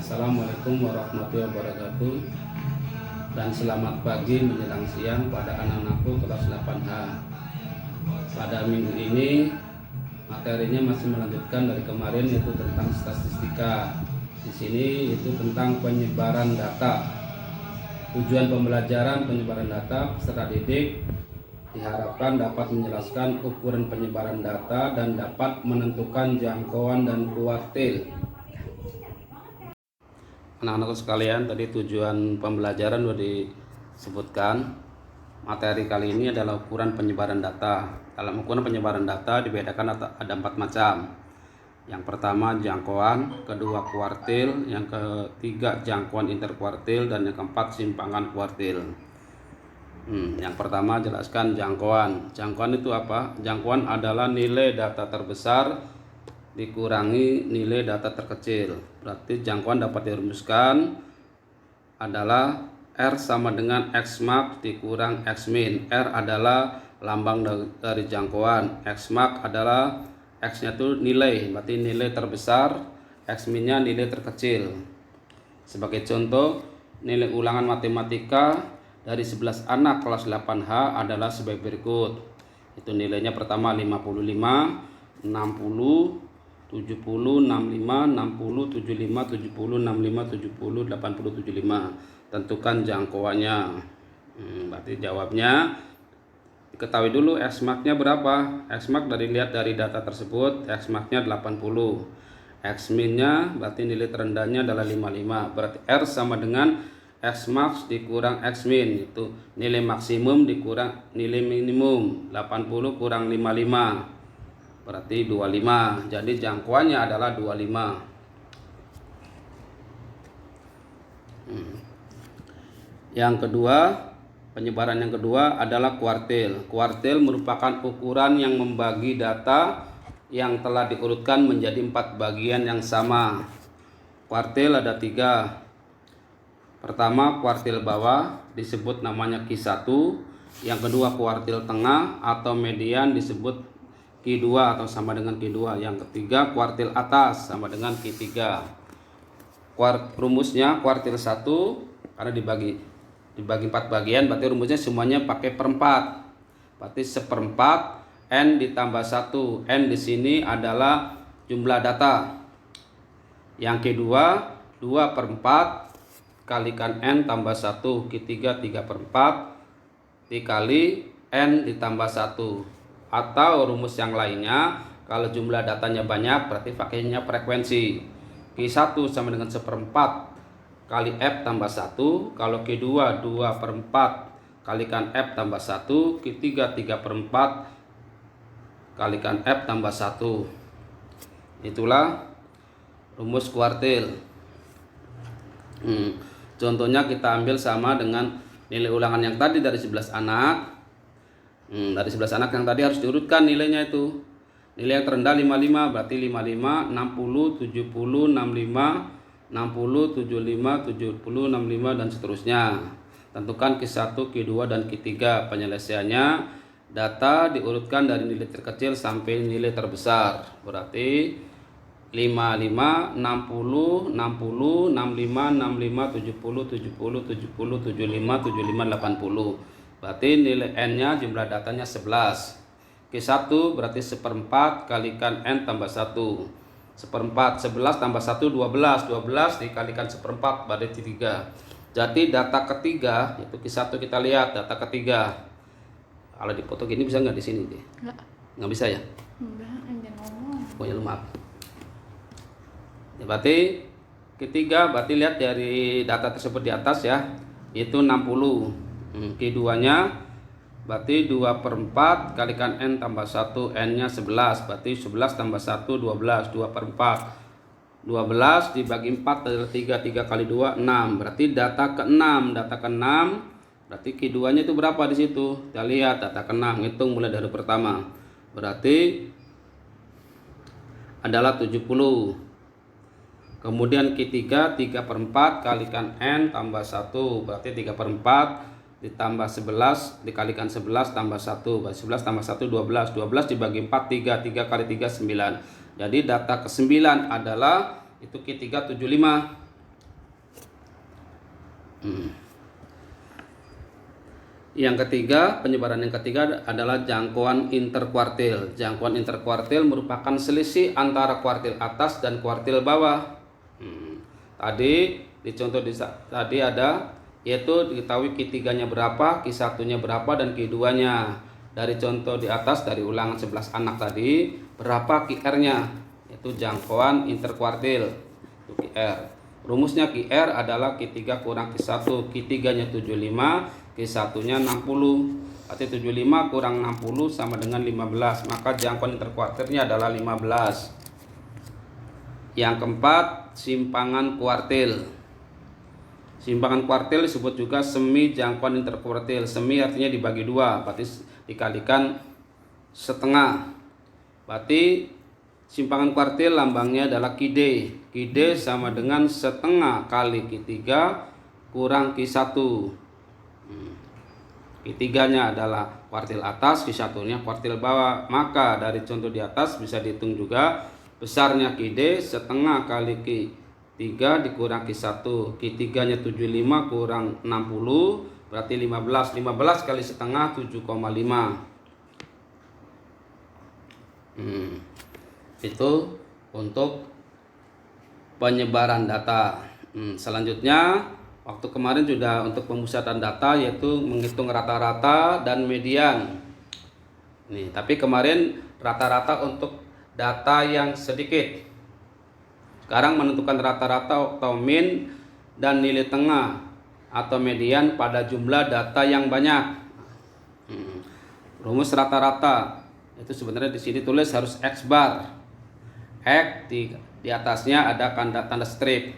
Assalamualaikum warahmatullahi wabarakatuh. Dan selamat pagi menjelang siang pada anak-anakku kelas 8H. Pada minggu ini materinya masih melanjutkan dari kemarin, yaitu tentang statistika. Di sini itu tentang penyebaran data. Tujuan pembelajaran penyebaran data peserta didik diharapkan dapat menjelaskan ukuran penyebaran data dan dapat menentukan jangkauan dan kuartil. Anak-anak sekalian, tadi tujuan pembelajaran sudah disebutkan. Materi kali ini adalah ukuran penyebaran data. Dalam ukuran penyebaran data dibedakan ada 4 macam. Yang pertama jangkauan, kedua kuartil, yang ketiga jangkauan interkuartil, dan yang keempat simpangan kuartil. Yang pertama jelaskan jangkauan. Jangkauan itu apa? Jangkauan adalah nilai data terbesar dikurangi nilai data terkecil. Berarti jangkauan dapat dirumuskan adalah R sama dengan X max dikurang X min. R adalah lambang dari jangkauan, X max adalah X nya itu nilai, berarti nilai terbesar, X min nya nilai terkecil. Sebagai contoh, nilai ulangan matematika dari 11 anak kelas 8H adalah sebagai berikut. Itu nilainya pertama 55, 60, 70, 65, 60, 75, 70, 65, 70, 80, 75. Tentukan jangkauannya. Berarti jawabnya diketahui dulu X max-nya berapa. X max lihat dari data tersebut, X max-nya 80. X min-nya berarti nilai terendahnya adalah 55. Berarti R sama dengan X max dikurang X min, itu nilai maksimum dikurang nilai minimum. 80 kurang 55 berarti 25. Jadi jangkauannya adalah 25. Yang kedua, penyebaran yang kedua adalah kuartil. Kuartil merupakan ukuran yang membagi data yang telah diurutkan menjadi 4 bagian yang sama. Kuartil ada 3. Pertama, kuartil bawah disebut namanya Q1. Yang kedua, kuartil tengah atau median disebut Q2 atau sama dengan Q2. Yang ketiga, kuartil atas sama dengan Q3. Rumusnya kuartil 1 karena dibagi 4 bagian, berarti rumusnya semuanya pakai perempat. Berarti seperempat N ditambah 1. N di sini adalah jumlah data. Yang kedua 2/4 kalikan N tambah 1. Q3 3/4 dikali N ditambah 1. Atau rumus yang lainnya, kalau jumlah datanya banyak berarti pakainya frekuensi. Q1 sama dengan 1/4 kali F tambah 1. Kalau Q2 2/4 kalikan F tambah 1. Q3 3/4 kalikan F tambah 1. Itulah rumus kuartil. Contohnya kita ambil sama dengan nilai ulangan yang tadi dari 11 anak. Dari 11 anak yang tadi harus diurutkan nilainya itu. Nilai yang terendah 55, berarti 55, 60, 70, 65, 60, 75, 70, 65 dan seterusnya. Tentukan Q1, Q2 dan Q3. Penyelesaiannya data diurutkan dari nilai terkecil sampai nilai terbesar. Berarti 55, 60, 60, 65, 65, 70, 70, 70, 75, 75, 80. Berarti nilai N-nya jumlah datanya 11. Q1 berarti 1/4 kalikan N tambah 1. 1/4, 11 tambah 1 12. 12 dikalikan 1/4 berarti 3. Jadi data ketiga, itu Q1 kita lihat data ketiga. Kalau dipoto gini bisa nggak di sini deh? Nggak bisa ya? Enggak, jangan ngomong. Oh ya, maaf. Ya, berarti ketiga, berarti lihat dari data tersebut di atas ya, itu 60. Q2-nya berarti 2/4 kalikan N tambah 1. N-nya 11, berarti 11 tambah 1 12. 2/4 12 dibagi 4 adalah 3. 3 kali 2 6. Berarti data ke-6. Data ke-6 berarti Q2-nya itu berapa di situ? Kita lihat data ke-6, hitung mulai dari pertama. Berarti adalah 70. Kemudian Q3 3/4 kalikan N tambah 1. Berarti 3/4 ditambah 11 dikalikan 11 tambah 1. 11 tambah 1 12. 12 dibagi 4 3. 3 kali 3 9. Jadi data ke-9 adalah itu Q3 75. Hmm. Yang ketiga, penyebaran yang ketiga adalah jangkauan interkuartil. Jangkauan interkuartil merupakan selisih antara kuartil atas dan kuartil bawah. Tadi di contoh tadi ada, yaitu diketahui Q3-nya berapa, Q1-nya berapa, dan Q2-nya. Dari contoh di atas, dari ulangan 11 anak tadi, berapa QR-nya, yaitu jangkauan interkuartil, itu QR. Rumusnya QR adalah Q3 kurang Q1, Q3-nya 75, Q1-nya 60. Berarti 75 kurang 60 sama dengan 15, maka jangkauan interkuartilnya adalah 15. Yang keempat, simpangan kuartil. Simpangan kuartil disebut juga semi jangkauan interkuartil. Semi artinya dibagi dua, berarti dikalikan setengah. Berarti simpangan kuartil lambangnya adalah QD. QD sama dengan setengah kali Q3 kurang Q1. Q3-nya adalah kuartil atas, Q1-nya kuartil bawah. Maka dari contoh di atas bisa dihitung juga besarnya QD setengah kali Q3 dikurang Q1. Q3-nya 75 kurang 60 berarti 15. 15 kali setengah 7,5. Itu untuk penyebaran data. Selanjutnya, waktu kemarin sudah untuk pemusatan data, yaitu menghitung rata-rata dan median. Tapi kemarin rata-rata untuk data yang sedikit. Sekarang menentukan rata-rata atau min dan nilai tengah atau median pada jumlah data yang banyak. Rumus rata-rata itu sebenarnya di sini tulis harus X bar. X di atasnya ada tanda strip,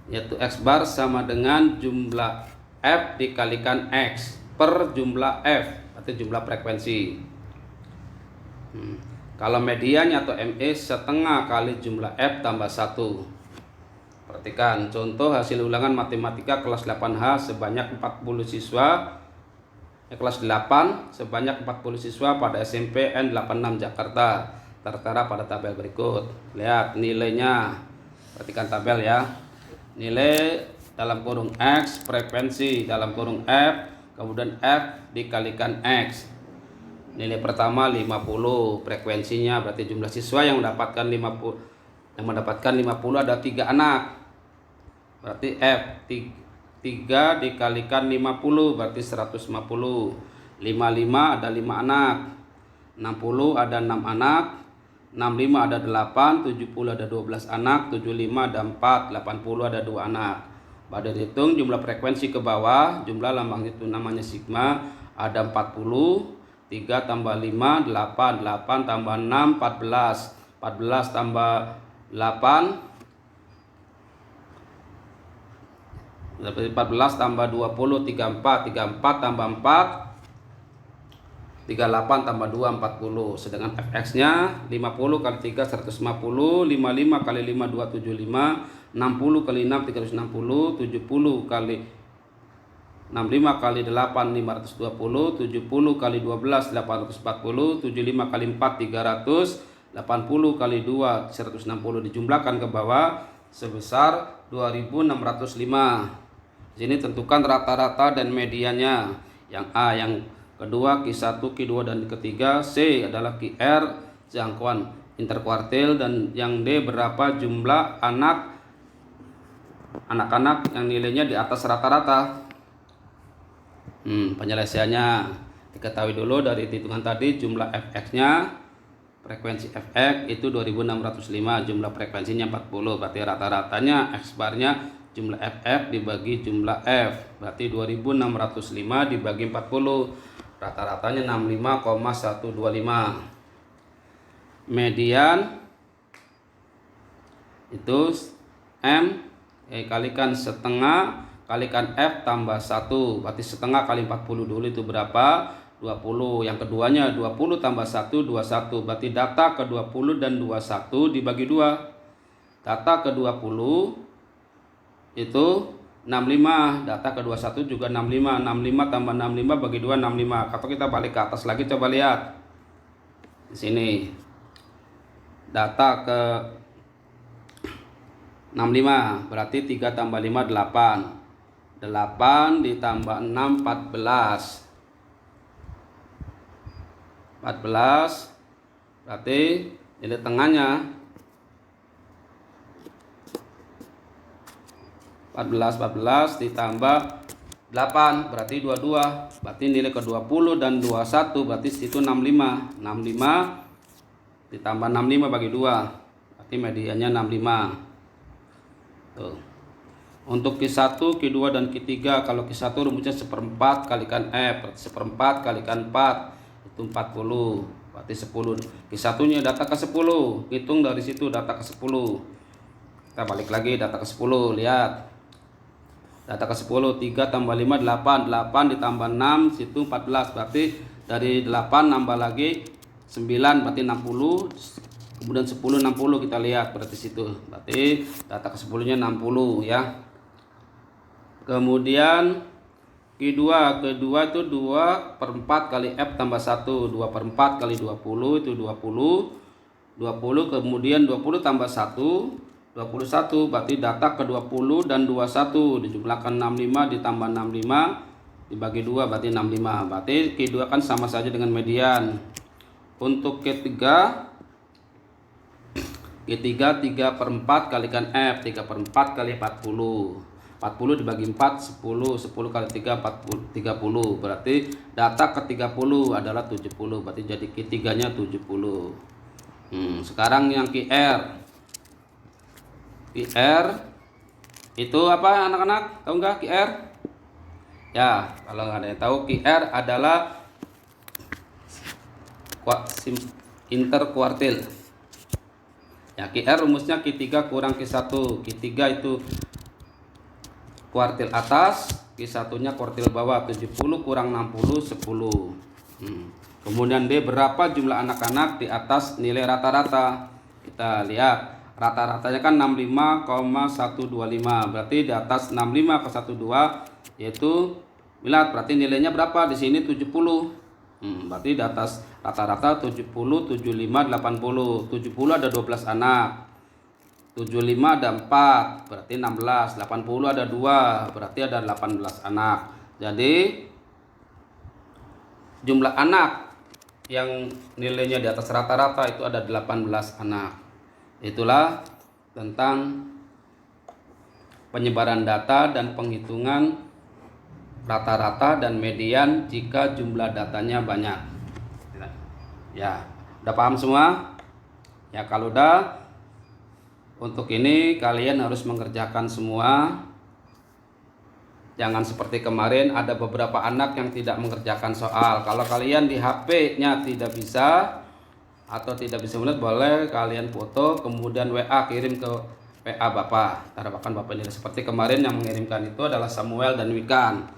yaitu X bar sama dengan jumlah F dikalikan X per jumlah F, atau jumlah frekuensi. Kalau mediannya atau ME setengah kali jumlah F tambah 1. Perhatikan contoh hasil ulangan matematika kelas 8H sebanyak 40 siswa, kelas 8 sebanyak 40 siswa pada SMP N86 Jakarta. Tertera pada tabel berikut. Lihat nilainya. Perhatikan tabel ya. Nilai dalam kurung X, frekuensi dalam kurung F, kemudian F dikalikan X. Nilai pertama 50, frekuensinya berarti jumlah siswa yang mendapatkan 50 ada 3 anak. Berarti F 3 dikalikan 50 berarti 150. 55 ada 5 anak. 60 ada 6 anak. 65 ada 8, 70 ada 12 anak, 75 ada 4, 80 ada 2 anak. Pada dihitung jumlah frekuensi ke bawah, jumlah lambang itu namanya sigma, ada 40, 3 tambah 5, 8, 8 tambah 6, 14, 14 tambah 8, 14 tambah 20, 34, 34 tambah 4, 38 tambah 2, 40. Sedangkan fx-nya 50 kali 3, 150, 55 kali 5, 275, 60 kali 6, 360, 70 kali 65 kali 8, 520, 70 kali 12, 840, 75 kali 4, 300, 80 kali 2, 160. Dijumlahkan ke bawah sebesar 2605. Di sini tentukan rata-rata dan mediannya. Yang A yang kedua, Q1, Q2 dan ketiga. C adalah QR jangkauan interkuartil, dan yang D berapa jumlah anak-anak yang nilainya di atas rata-rata. Penyelesaiannya diketahui dulu dari hitungan tadi. Jumlah fx-nya, frekuensi fx itu 2605, jumlah frekuensinya 40, berarti rata-ratanya x barnya jumlah fx dibagi jumlah f, berarti 2605 dibagi 40, rata-ratanya 65,125. Median itu M kalikan setengah kalikan F tambah 1, berarti setengah kali 40 dulu itu berapa? 20. Yang keduanya 20 tambah 1, 21, berarti data ke 20 dan 21 dibagi 2. Data ke 20 itu 65, data ke 21 juga 65. 65 tambah 65 bagi 2, 65. Kalau kita balik ke atas lagi, coba lihat di sini. Data ke 65 berarti 3 tambah 5, 8. 8 ditambah 6, 14. 14 berarti nilai tengahnya 14 ditambah 8 berarti 22. Berarti nilai ke 20 dan 21 berarti situ 65. 65 ditambah 65 bagi 2 berarti mediannya 65. Tuh. Untuk Q1, Q2 dan Q3, kalau Q1 rumusnya 1/4 kalikan F, berarti 1/4 kalikan 4 itu 40, berarti 10. Q1 nya data ke 10, hitung dari situ data ke 10. Kita balik lagi data ke 10, lihat data ke 10, 3 tambah 5 8, 8 ditambah 6 situ 14, berarti dari 8 nambah lagi 9 berarti 60, kemudian 10 60 kita lihat berarti situ, berarti data ke 10 nya 60 ya. Kemudian Q2 itu 2/4 kali F tambah 1, 2/4 kali 20 itu 20, 20 kemudian 20 tambah 1, 21 berarti data ke 20 dan 21 dijumlahkan 65 ditambah 65 dibagi 2 berarti 65, berarti Q2 kan sama saja dengan median. Untuk Q3 3/4 kalikan F, 3/4 kali 40, 40 dibagi 4 10, 10 kali 3 40, 30 berarti data ke 30 adalah 70, berarti jadi Q3 nya 70. Sekarang yang QR itu apa anak-anak, tahu nggak QR? Ya, kalau nggak ada yang tahu, QR adalah interkuartil. Ya, QR rumusnya Q3 kurang Q1. Q3 itu kuartil atas, Q1 nya kuartil bawah, 70 kurang 60 10. Kemudian D, berapa jumlah anak-anak di atas nilai rata-rata. Kita lihat rata-ratanya kan 65,125, berarti di atas 65,112 yaitu lihat berarti nilainya berapa di sini 70. Berarti di atas rata-rata 70, 75, 80. 70 ada 12 anak. 75 ada 4 berarti 16, 80 ada 2 berarti ada 18 anak. Jadi jumlah anak yang nilainya di atas rata-rata itu ada 18 anak. Itulah tentang penyebaran data dan penghitungan rata-rata dan median jika jumlah datanya banyak. Ya, udah paham semua? Ya, kalau udah, untuk ini kalian harus mengerjakan semua. Jangan seperti kemarin ada beberapa anak yang tidak mengerjakan soal. Kalau kalian di HP-nya tidak bisa atau tidak bisa melihat, boleh kalian foto kemudian WA kirim ke WA Bapak. Bahkan Bapak ini seperti kemarin yang mengirimkan itu adalah Samuel dan Wikan.